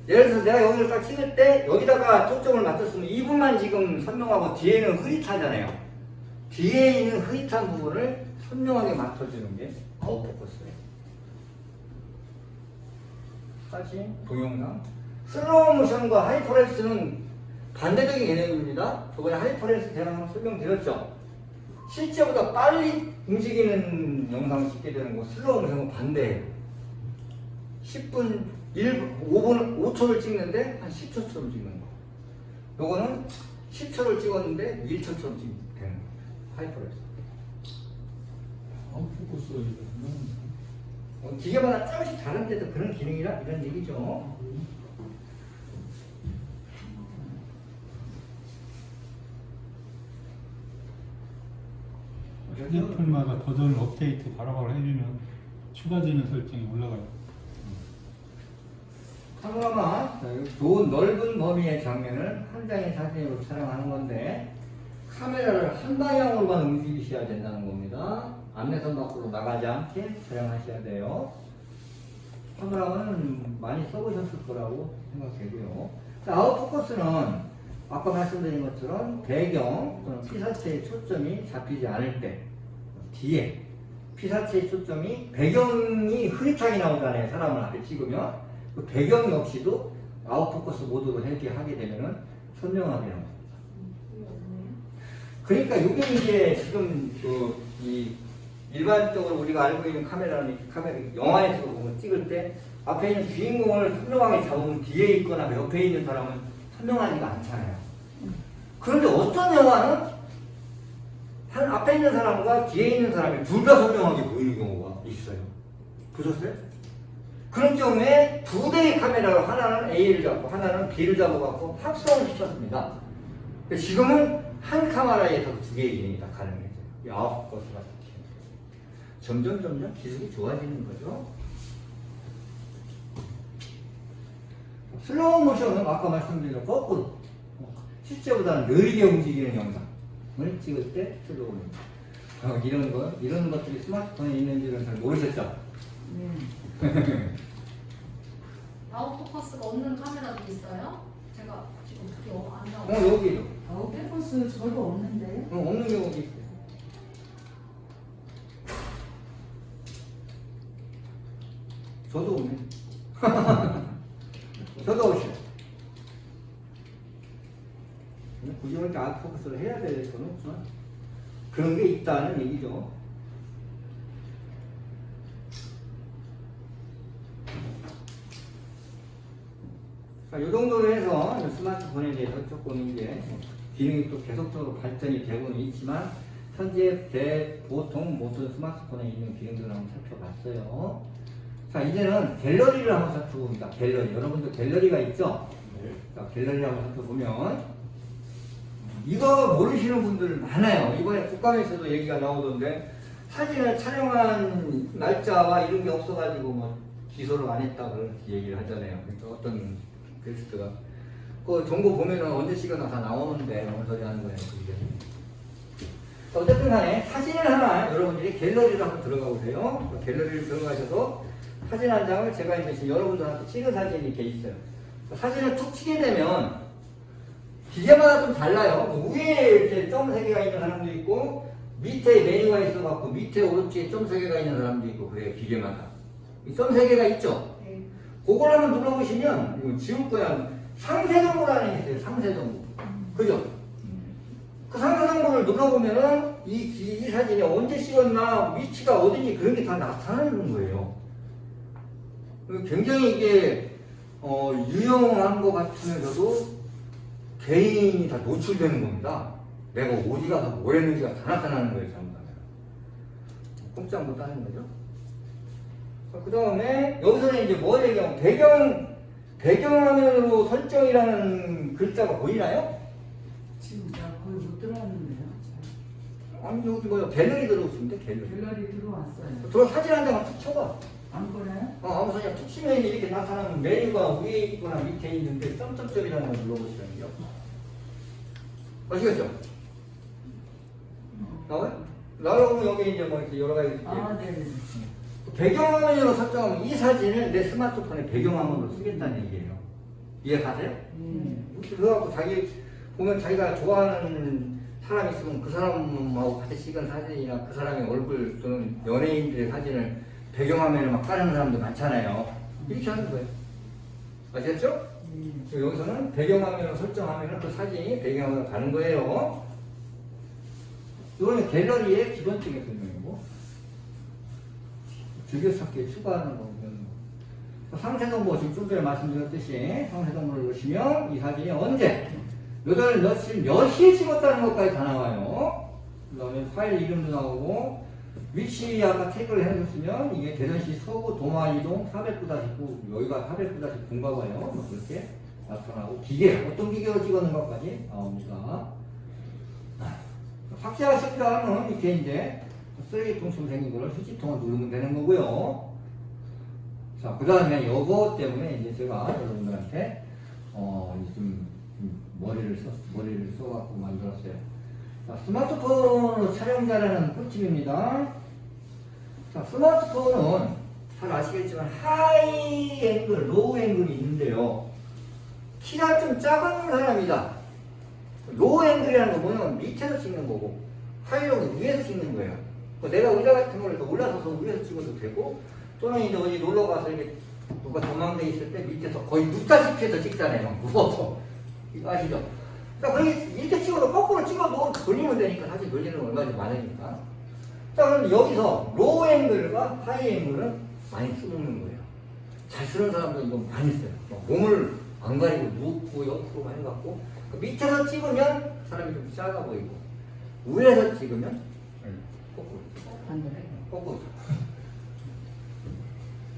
예를 들어서 내가 여기를 딱 찍을 때 여기다가 초점을 맞췄으면 이 부분만 지금 선명하고 뒤에는 흐릿하잖아요. 뒤에 있는 흐릿한 부분을 선명하게 맞춰주는 게 아웃 포커스예요. 사진, 동영상. 슬로우 모션과 하이퍼레스는 반대적인 개념입니다. 저번에 하이퍼레스 대략 설명드렸죠. 실제보다 빨리 움직이는 영상을 찍게 되는 거 슬로우 모션은 반대예요. 10분, 5분, 5초를 찍는데 한 10초처럼 찍는 거. 요거는 10초를 찍었는데 1초처럼 찍는 거. 하이퍼레스. 포커스가 있구나. 기계마다 조금씩 다른데도 그런 기능이라 이런 얘기죠. 휴대폰마다 버전 업데이트 바로바로 해주면 추가되는 설정이 올라가요. 파노라마, 좋은 넓은 범위의 장면을 한 장의 사진으로 촬영하는 건데 카메라를 한 방향으로만 움직이셔야 된다는 겁니다. 안내선 밖으로 나가지 않게 촬영하셔야 돼요. 파노라마는 많이 써보셨을 거라고 생각되고요. 아웃포커스는 아까 말씀드린 것처럼 배경 또는 피사체의 초점이 잡히지 않을 때 뒤에 피사체의 초점이 배경이 흐릿하게 나오잖아요. 사람을 앞에 찍으면 그 배경 역시도 아웃포커스 모드로 이렇게 하게 되면은 선명하게 나옵니다. 그러니까 이게 이제 지금 이 일반적으로 우리가 알고 있는 카메라는 영화에서 보면 찍을 때 앞에 있는 주인공을 선명하게 잡으면 뒤에 있거나 옆에 있는 사람은 선명하지가 않잖아요. 그런데 어떤 영화는 한 앞에 있는 사람과 뒤에 있는 사람이 둘 다 선명하게 보이는 경우가 있어요. 보셨어요? 그런 경우에 두 대의 카메라로 하나는 A를 잡고 하나는 B를 잡아갖고 합성을 시켰습니다. 지금은 한 카메라에서 두 개의 기능이 다 가능해져요. 이 아웃포커스가 점점 기술이 좋아지는 거죠. 슬로우 모션은 아까 말씀드린 거꾸로 실제보다는 느리게 움직이는 영상을 찍을 때 슬로우 모션. 이런 것들이 스마트폰에 있는지는 잘 모르셨죠? 아웃포커스가 없는 카메라도 있어요? 제가 지금 그게 안 나와요. 여기도. 아웃포커스 저도 없는데. 없는 경우도 있어요. 저도 없네. 저도 없어요. 굳이 그렇게 아웃포커스를 해야 될 건 없지만 그런 게 있다는 얘기죠. 자, 이 정도로 해서 스마트폰에 대해서 조금 이제 기능이 또 계속적으로 발전이 되고는 있지만 현재 보통 모든 스마트폰에 있는 기능들을 한번 살펴봤어요. 자, 이제는 갤러리를 한번 살펴봅니다. 갤러리. 여러분들 갤러리가 있죠? 네. 자, 갤러리 한번 살펴보면 이거 모르시는 분들 많아요. 이번에 국감에서도 얘기가 나오던데 사진을 촬영한 날짜와 이런 게 없어가지고 뭐 기소를 안 했다 그렇게 얘기를 하잖아요. 그러니까 어떤 게스트가 그 정보 보면은 언제 시간나 다 나오는데 뭔 소리 하는 거예요. 그게. 어쨌든 간에 사진을 하나 여러분들이 갤러리를 한번 들어가 보세요. 갤러리를 들어가셔서 사진 한 장을 제가 이제 지금 여러분들한테 찍은 사진이 이렇게 있어요. 사진을 툭 치게 되면 기계마다 좀 달라요. 위에 이렇게 점 3개가 있는 사람도 있고 밑에 메뉴가 있어갖고 밑에 오른쪽에 점 3개가 있는 사람도 있고 그래요. 기계마다 점 3개가 있죠. 네. 그걸 한번 눌러보시면 이거 지울 거야. 상세 정보라는 게 있어요. 상세 정보. 그죠? 그 상세 정보를 눌러보면은 이 사진이 언제 찍었나 위치가 어딘지 그런 게 다 나타나는 거예요. 굉장히 이게 유용한 것 같으면서도 개인이 다 노출되는 겁니다. 내가 어디 가서 뭘 했는지가 다 나타나는 거예요. 잘못하면 꼼짝 못 하는 거죠. 그 다음에 여기서는 이제 뭐 얘기하면 배경화면으로 설정이라는 글자가 보이나요? 지금 나 거의 못 들어왔는데요. 아니 여기 뭐야 갤러리 들어오시면 돼. 갤러리 갤러리 들어왔어요. 들어 사진 한 장만 툭 쳐봐. 안 꺼내요? 아무 소리야. 툭치면이 이렇게 나타나면 메뉴가 위에 있거나 밑에 있는데 점점점이라는 걸 눌러보시라고요. 아시겠죠? 나와요? 나오면 여기 이제 뭐 이렇게 여러 가지 이렇게 아, 네. 배경화면으로 설정하면 이 사진을 내 스마트폰에 배경화면으로 쓰겠다는 얘기예요. 이해가세요? 그래갖고 자기 보면 자기가 좋아하는 사람 있으면 그 사람하고 같이 찍은 사진이나 그 사람의 얼굴 또는 연예인들의 사진을 배경화면에 막 깔는 사람도 많잖아요. 이렇게 하는 거예요. 아시겠죠? 여기서는 배경화면으로 설정하면 그 사진이 배경화면으로 가는 거예요. 이거는 갤러리의 기본적인 설명이고 즐겨찾기에 추가하는 거면 상세정보 지금 좀 전에 말씀드렸듯이 상세정보를 넣으시면 이 사진이 언제 몇 시에 찍었다는 것까지 다 나와요. 그 다음에 파일 이름도 나오고 위치 아까 태그를 해놓으시면 이게 대전시 서구 동아이동 409-9 여기가 409-9인가 봐요. 그렇게 나타나고 기계 어떤 기계로 찍었는 것까지 나옵니다. 삭제하시려면 이렇게 이제 쓰레기통처럼 생긴 거를 휴지통을 누르면 되는 거고요. 자, 그 다음에 요거 때문에 이제 제가 여러분들한테 좀 머리를 써갖고 만들었어요. 자, 스마트폰 촬영자라는 꿀팁입니다. 자, 스마트폰은 잘 아시겠지만 하이 앵글, 로우 앵글이 있는데요. 키가 좀 작은 사람이다. 로우 앵글이라는 거 뭐냐면 밑에서 찍는 거고 하이로는 위에서 찍는 거예요. 내가 의자 같은 걸 올라서서 위에서 찍어도 되고 또는 이제 어디 놀러 가서 이렇게 누가 전망대 있을 때 밑에서 거의 눕다시피 해서 찍잖아요. 막 무서워서. 이거 아시죠? 자, 그렇게 이렇게 찍어도 거꾸로 찍어도 돌리면 되니까 사실 돌리는 건 얼마나 많으니까. 자, 그럼 여기서 로우 앵글과 하이 앵글은 많이 써먹는 거예요. 잘 쓰는 사람들은 이거 많이 써요. 몸을 안 가리고 눕고 옆으로 해갖고 밑에서 찍으면 사람이 좀 작아 보이고 위에서 찍으면 거꾸로. 거꾸로.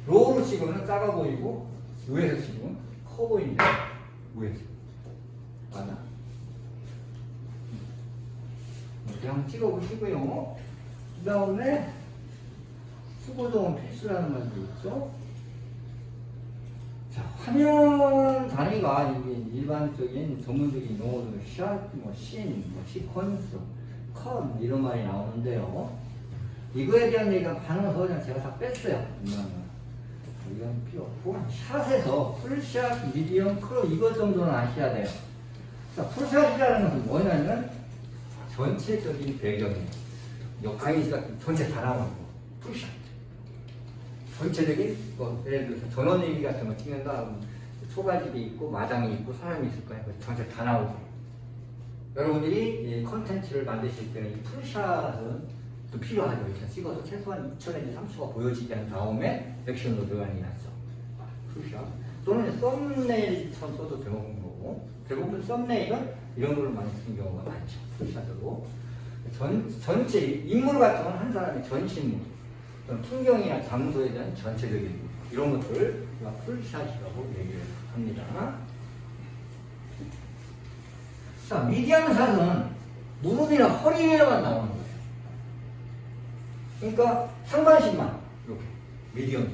로우로 찍으면 작아 보이고 위에서 찍으면 커 보인다. 위에서. 맞아. 그냥 찍어보시고요. 그 다음에 수고동 필수라는 말도 있죠. 자, 화면 단위가 이게 일반적인 전문적인 용어로 샷, 씬, 시퀀스, 컷 이런 말이 나오는데요. 이거에 대한 얘기가 많아서 그냥 제가 다 뺐어요. 이건 필요 없고 샷에서 풀샷, 미디엄, 크로 이것 정도는 아셔야 돼요. 자, 풀샷이라는 것은 뭐냐면 전체적인 배경이에요. 강의가 전체 다 나오는 거. 풀샷. 전체적인 예를 들어서 전원일기 같은 거 찍는다. 초가집이 있고 마당이 있고 사람이 있을 거예요. 전체 다 나오고. 여러분들이 컨텐츠를 만드실 때는 이 풀샷은 또 필요하죠. 이렇게 찍어서 최소한 2,000에서 3,000가 보여지게 한 다음에 액션으로 들어가는 게 낫죠. 풀샷. 또는 썸네일처럼 써도 되는 거고. 대부분 썸네일은 이런 걸로 많이 쓰는 경우가 많죠. 풀샷으로. 전체 인물 같은 건 한 사람의 전신물. 풍경이나 장소에 대한 전체적인 이런 것들을 풀샷이라고 얘기를 합니다. 자, 미디엄 샷은 무릎이나 허리에만 나오는 거예요. 그러니까 상반신만 이렇게 미디엄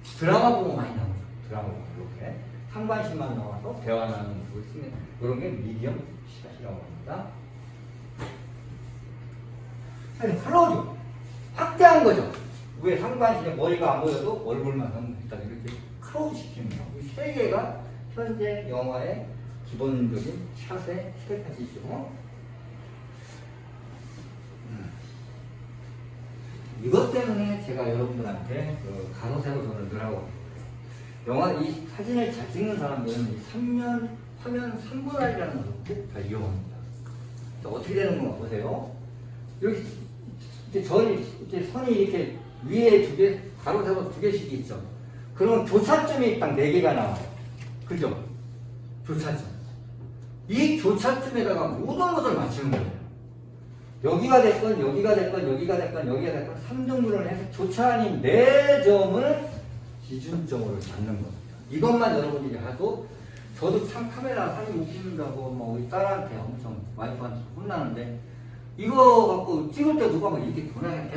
샷. 드라마 보고 많이 나오죠. 드라마 보고 이렇게 상반신만 나와서 대화 나누는 걸 쓰는 그런 게 미디엄 샷이라고 합니다. 자, 클로즈 확대한 거죠. 위에 상반신에 머리가 안 보여도 얼굴만 하면 일단 이렇게 크로즈 시키는 거예요. 이 세 개가 현재 영화의 기본적인 샷의 스텝이죠. 이것 때문에 제가 여러분들한테 가로 세로 전을 늘 하고 영화 이 사진을 잘 찍는 사람들은 이 화면 3분할이라는 것을 꼭 다 이용합니다. 자, 어떻게 되는 건가 보세요. 여기 이제 선이 이렇게 위에 두 개, 가로 세로 두 개씩 있죠. 그러면 교차점이 딱 4개가 나와요. 그죠? 교차점. 이 교차점에다가 모든 것을 맞추는 거예요. 여기가 됐건, 여기가 됐건, 여기가 됐건, 여기가 됐건, 3등분을 해서 교차 아닌 4점을 기준점으로 잡는 겁니다. 이것만 여러분들이 하도 저도 참 카메라 사진 못 찍는다고 뭐 우리 딸한테 엄청 와이프한테 혼나는데 이거 갖고 찍을 때 누가 막 이렇게 보내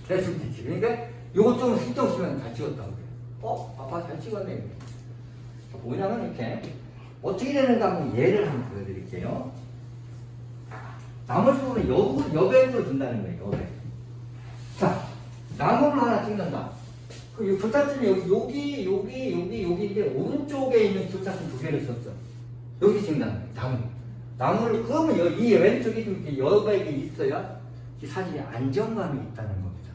계속 찍지. 그러니까 요것 좀 신경 쓰면 잘 찍었다고 그래요. 아빠 잘 찍었네. 뭐냐면 이렇게 어떻게 되는가 한번 예를 한번 보여드릴게요. 나머지 부분은 여백으로 둔다는 거예요. 여백. 자, 나무를 하나 찍는다. 그 교차점이 여기인데 오른쪽에 있는 교차점 두 개를 썼죠. 여기 찍는다는 거예요. 나무를 그러면 이 왼쪽에 좀 이렇게 여백이 있어야 이 사진에 안정감이 있다는 겁니다.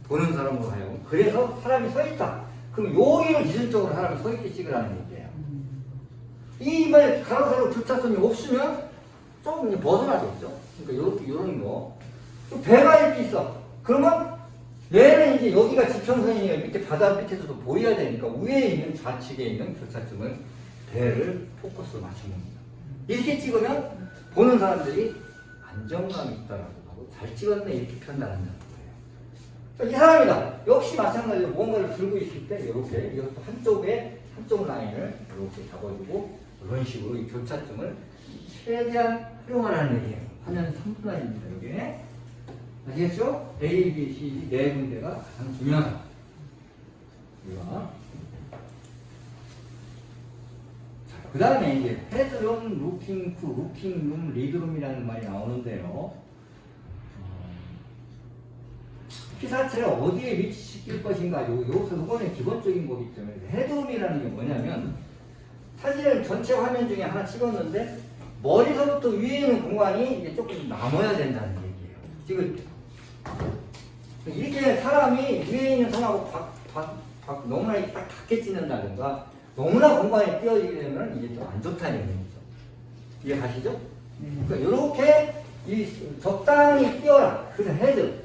보는 사람으로 하여금. 그래서 사람이 서 있다. 그럼 여기를 기준적으로 사람이 서 있게 찍으라는 얘기예요. 이말 가로세로 교차선이 없으면 조금 벗어나겠죠. 그러니까 이렇게 이런 거. 배가 이렇게 있어. 그러면 얘는 이제 여기가 지평선이니까 밑에 바다 밑에서도 보여야 되니까 위에 있는 좌측에 있는 교차점을 배를 포커스로 맞추는 겁니다. 이렇게 찍으면 보는 사람들이 안정감이 있다라고 하고 잘 찍었네 이렇게 판단한다는 거예요. 이 사람이다. 역시 마찬가지로 뭔가를 들고 있을 때 이렇게 이것도 한쪽 라인을 이렇게 잡아주고 이런 식으로 이 교차점을 최대한 활용하라는 얘기예요. 화면 3분할입니다. 여기에 아시겠죠? A, B, C 네 군데가 가장 중요하다. 그 다음에 이제 헤드룸, 루킹 후, 루킹룸, 리드룸이라는 말이 나오는데요. 피사체를 어디에 위치시킬 것인가, 여기서 이거는 기본적인 거기 때문에 헤드룸이라는 게 뭐냐면 사진을 전체 화면 중에 하나 찍었는데 머리서부터 위에 있는 공간이 이제 조금 남아야 된다는 얘기예요. 지금 이렇게 사람이 위에 있는 선하고 너무나 딱 닿게 찍는다든가 너무나 공간이 띄어지게 되면 이게 좀 안 좋다는 얘기죠. 이해 가시죠? 그러니까 이렇게 적당히 띄어라. 그래서 헤드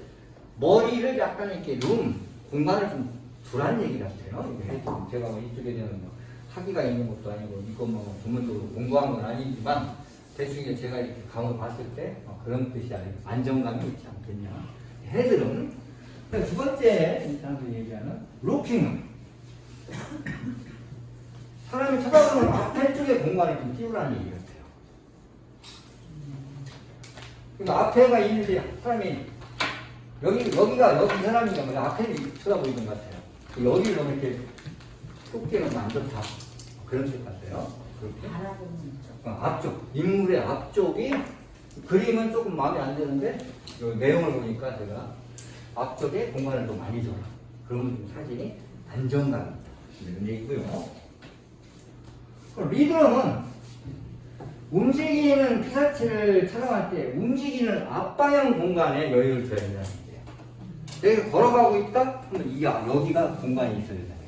머리를 약간 이렇게 공간을 좀 두란 얘기 같아요. 이게 헤드 제가 뭐 이쪽에는 뭐 학위가 있는 것도 아니고 이거 뭐 전문적으로 공부한 건 아니지만 대충 제가 이렇게 감을 봤을 때 그런 뜻이 아니고 안정감이 있지 않겠냐. 헤드룸. 두 번째 이 사람들이 얘기하는 루킹룸. 사람이 쳐다보는 앞에 쪽의 공간을 좀 띄우라는 얘기 같아요. 그러니까 앞에가 있는데 사람이 여기가 여기 사람이가 뭐 앞에 쳐다보이는 것 같아요. 여기를 너무 이렇게 툭 띄우면 안 좋다. 그런 뜻 같아요. 그렇게. 앞쪽, 인물의 앞쪽이 그림은 조금 마음에 안 드는데 내용을 보니까 제가 앞쪽에 공간을 좀 많이 줘라. 그러면 좀 사진이 안정감 있다. 이런 얘기고요. 리드룸은 움직이는 피사체를 촬영할 때 움직이는 앞방향 공간에 여유를 줘야 된다는 얘기예요. 여기가 걸어가고 있다? 그러면 여기가 공간이 있어야 된다는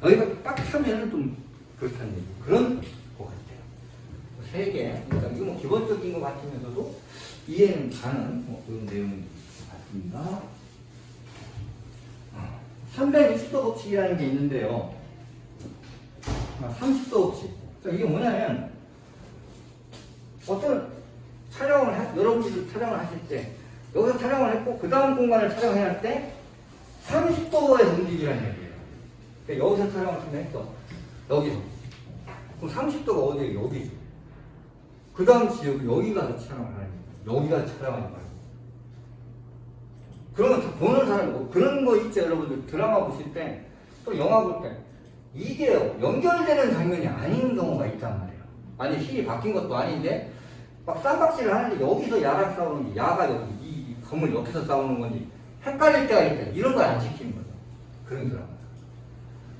얘기예요. 여기가 딱 차면은 좀 그렇다는 얘기. 그런 것 같아요. 세 개. 그러니까 이거 뭐 기본적인 것 같으면서도 이해는 가는 그런 내용인 것 같습니다. 360도 법칙이라는 게 있는데요. 30도 법칙. 그러니까 이게 뭐냐면 어떤 여러분들이 촬영을 하실 때 여기서 촬영을 했고 그 다음 공간을 촬영해야 할 때 30도에서 움직이라는 얘기예요. 그러니까 여기서 촬영을 했어. 여기서. 그럼 30도가 어디예요? 여기죠. 그 다음 지역은 여기 가서 촬영을 하는 거예요. 여기 가서 촬영하지 말고. 그러면 보는 사람, 그런 거 있죠, 여러분들. 드라마 보실 때, 또 영화 볼 때, 이게 연결되는 장면이 아닌 경우가 있단 말이에요. 아니, 힐이 바뀐 것도 아닌데, 막 쌈박질을 하는데, 여기서 야랑 싸우는지, 야가 여기, 이 건물 옆에서 싸우는 건지, 헷갈릴 때가 있다. 이런 걸 안 시키는 거죠. 그런 드라마.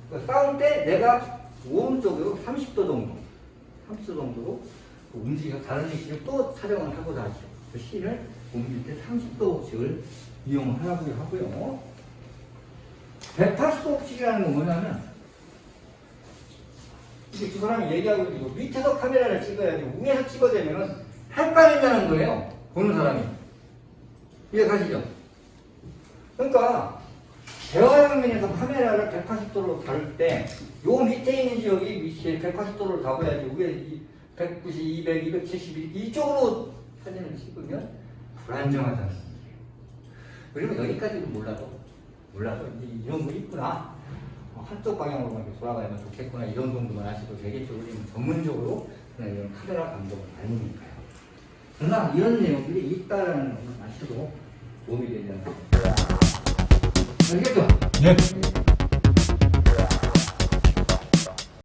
그러니까 싸울 때 내가 오른쪽으로 30도 정도로 움직여서 다른 씬을 또 촬영을 하고자 하죠. 그 씬을 움직일 때 30도씩을 이용하라고 하고요. 180도 법칙이라는 건 뭐냐면 이제 두 사람이 얘기하고 있고 밑에서 카메라를 찍어야지 위에서 찍어대면 헷갈린다는 거예요. 보는 사람이. 이해가시죠? 그러니까 대화형면에서 카메라를 180도로 다룰 때 요 밑에 있는 지역이 밑에 180도로 잡아야지 위에 190, 200, 270 이쪽으로 사진을 찍으면 불안정하다는 거예요. 그리고 여기까지는 몰라도 이런 거 있구나. 한쪽 방향으로만 이렇게 돌아가면 좋겠구나. 이런 정도만 아시고 되겠죠. 우리는 전문적으로 그냥 이런 카메라 감독은 아니니까요. 그러나 이런 내용들이 있다라는 것을 아셔도 도움이 되지 않을까. 알겠죠? 네.